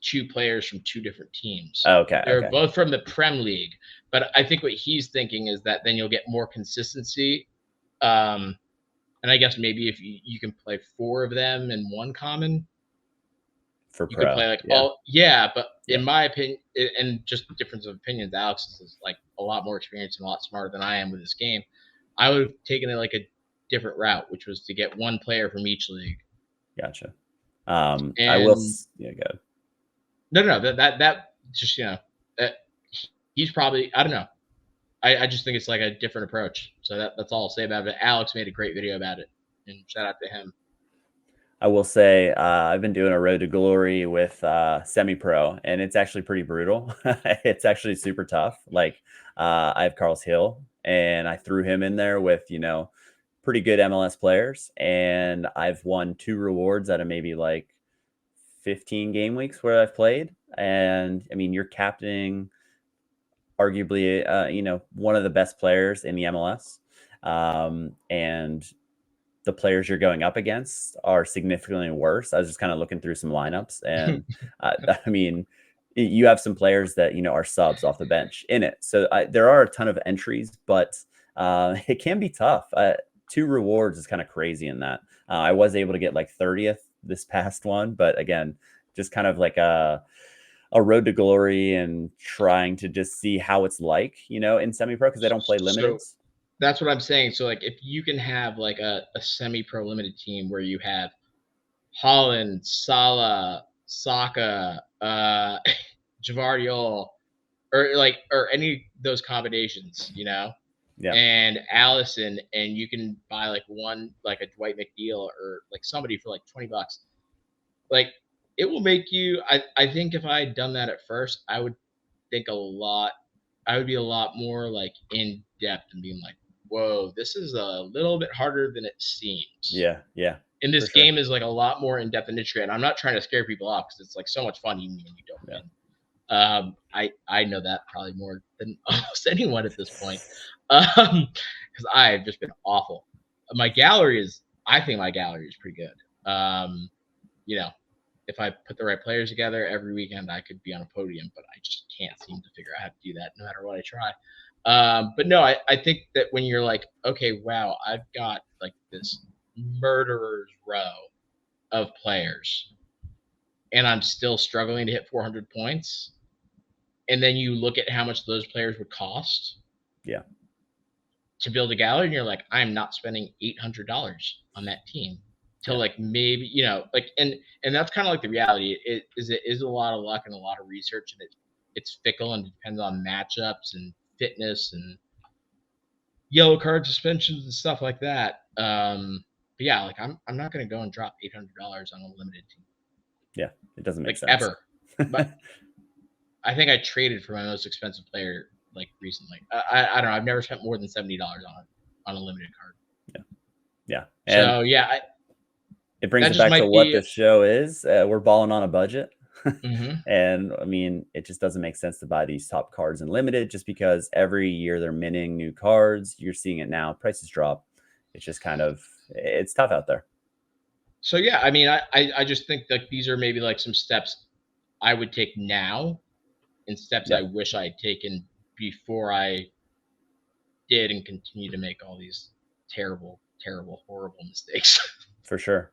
2 players from 2 different teams. Okay. They're both from the Prem League, but I think what he's thinking is that then you'll get more consistency. And I guess maybe if you can play 4 of them in 1 common, for you pro. could play like but in my opinion, and just difference of opinions, Alex is like a lot more experienced and a lot smarter than I am with this game. I would have taken it like a different route, which was to get 1 player from each league. Gotcha. And I will. Yeah, go. No. That just, he's probably, I don't know. I just think it's like a different approach. So that's all I'll say about it. Alex made a great video about it, and shout out to him. I will say I've been doing a road to glory with semi-pro, and it's actually pretty brutal. It's actually super tough. Like I have Carlos Hill, and I threw him in there with, pretty good MLS players, and I've won 2 rewards out of maybe like 15 game weeks where I've played. And I mean, you're captaining arguably, one of the best players in the MLS. And the players you're going up against are significantly worse. I was just kind of looking through some lineups, and I mean, you have some players that, are subs off the bench in it. So there are a ton of entries, but it can be tough. 2 rewards is kind of crazy in that. I was able to get like 30th this past one, but again, just kind of like a road to glory and trying to just see how it's like, in semi-pro, because they don't play limited. So that's what I'm saying. So like, if you can have like a semi-pro limited team where you have Holland, Salah, Saka, Javardiol, or any of those combinations, and Allison, and you can buy like one, like a Dwight McNeil or like somebody for like $20, like it will make you, I think if I had done that at first, I would think I would be a lot more like in depth and being like, whoa, this is a little bit harder than it seems. Yeah. And this game is like a lot more in depth and intricate. And I'm not trying to scare people off, because it's like so much fun even when you don't win. I know that probably more than almost anyone at this point, because I've just been awful. I think my gallery is pretty good. If I put the right players together every weekend, I could be on a podium, but I just can't seem to figure out how to do that no matter what I try. But no, I think that when you're like, okay, wow, I've got like this murderer's row of players, and I'm still struggling to hit 400 points, and then you look at how much those players would cost to build a gallery, and you're like, I'm not spending $800 on that team. Like maybe, and that's kind of like the reality. It is a lot of luck and a lot of research, and it's fickle and depends on matchups and fitness and yellow card suspensions and stuff like that. But yeah, like I'm not going to go and drop $800 on a limited team. Yeah, it doesn't make sense ever. But I think I traded for my most expensive player like recently. I don't know. I've never spent more than $70 on a limited card. Yeah. And so yeah. It brings it back to what this show is. We're balling on a budget. Mm-hmm. And I mean, it just doesn't make sense to buy these top cards in limited just because every year they're minting new cards. You're seeing it now, prices drop. It's just kind of, it's tough out there. So yeah, I mean, I just think that these are maybe like some steps I would take now, and steps I Yep, wish I had taken before I did and continue to make all these terrible, terrible, horrible mistakes. for sure.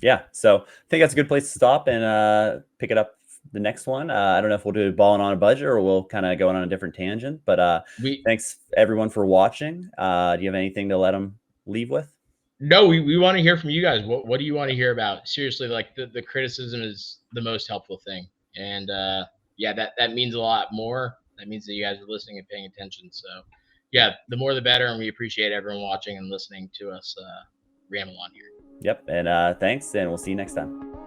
Yeah, so I think that's a good place to stop and pick it up the next one. I don't know if we'll do balling on a budget or we'll kind of go on a different tangent, but we thanks everyone for watching. Do you have anything to let them leave with? No, we want to hear from you guys. What do you want to hear about? Seriously, like the criticism is the most helpful thing. And yeah, that means a lot more. That means that you guys are listening and paying attention. So yeah, the more the better, and we appreciate everyone watching and listening to us ramble on here. Yep, and thanks, and we'll see you next time.